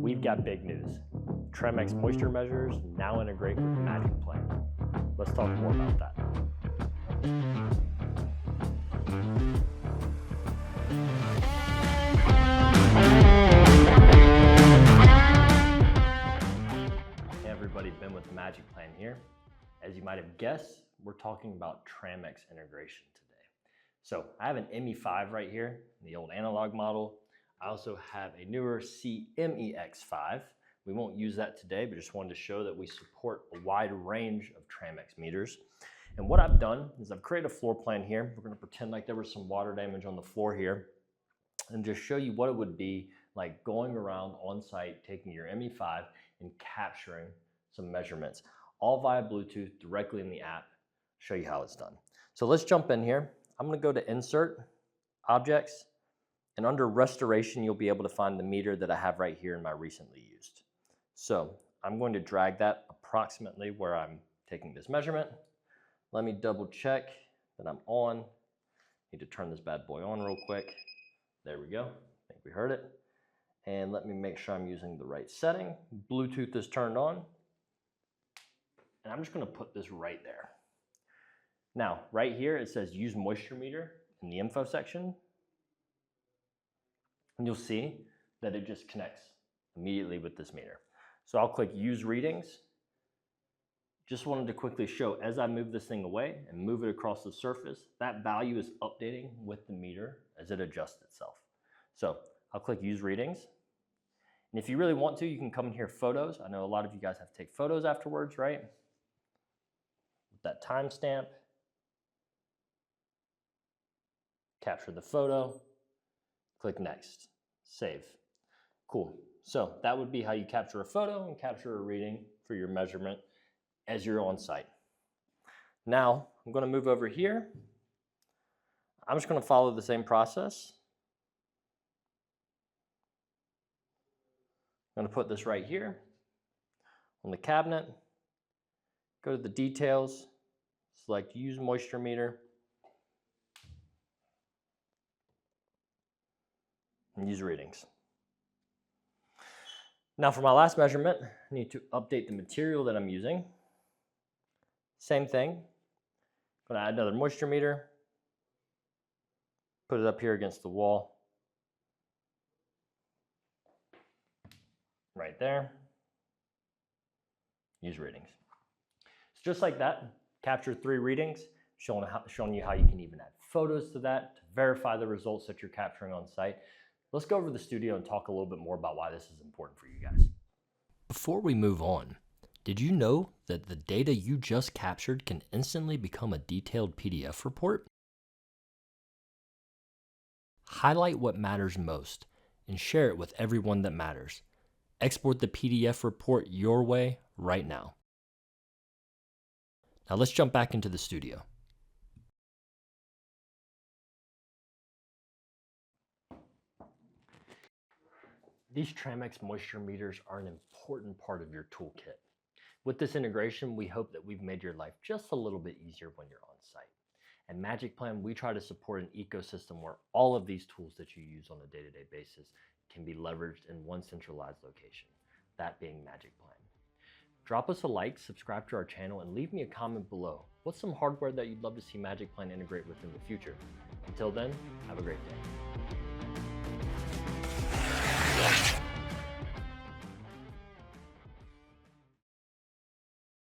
we've got big news. Tramex moisture measures now integrate with magicplan. Let's talk more about that. Hey everybody, Ben with magicplan here. As you might have guessed, we're talking about Tramex integration today. So I have an ME5 right here, the old analog model. I also have a newer CMEX5. We won't use that today, but just wanted to show that we support a wide range of Tramex meters. And what I've done is I've created a floor plan here. We're gonna pretend like there was some water damage on the floor here and just show you what it would be like going around on site, taking your ME5 and capturing some measurements, all via Bluetooth directly in the app. Show you how it's done. So let's jump in here. I'm gonna go to Insert, Objects, and under Restoration, you'll be able to find the meter that I have right here in my recently used. So I'm going to drag that approximately where I'm taking this measurement. Let me double check that I'm on. Need to turn this bad boy on real quick. There we go, I think we heard it. And let me make sure I'm using the right setting. Bluetooth is turned on. And I'm just gonna put this right there. Now, right here, it says use moisture meter in the info section. And you'll see that it just connects immediately with this meter. So I'll click use readings. Just wanted to quickly show as I move this thing away and move it across the surface, that value is updating with the meter as it adjusts itself. So I'll click use readings. And if you really want to, you can come in here, photos. I know a lot of you guys have to take photos afterwards, right? With that timestamp. Capture the photo. Click next, save. Cool. So that would be how you capture a photo and capture a reading for your measurement as you're on site. Now, I'm gonna move over here. I'm just gonna follow the same process. I'm gonna put this right here on the cabinet, go to the details, select use moisture meter, and use readings. Now for my last measurement, I need to update the material that I'm using. Same thing, I'm gonna add another moisture meter, put it up here against the wall, right there, use readings. So just like that, capture 3 readings, showing you how you can even add photos to that to verify the results that you're capturing on site. Let's go over to the studio and talk a little bit more about why this is important for you guys. Before we move on, did you know that the data you just captured can instantly become a detailed PDF report? Highlight what matters most and share it with everyone that matters. Export the PDF report your way right now. Now let's jump back into the studio. These Tramex moisture meters are an important part of your toolkit. With this integration, we hope that we've made your life just a little bit easier when you're on site. At magicplan, we try to support an ecosystem where all of these tools that you use on a day-to-day basis can be leveraged in one centralized location, that being magicplan. Drop us a like, subscribe to our channel, and leave me a comment below. What's some hardware that you'd love to see magicplan integrate with in the future? Until then, have a great day.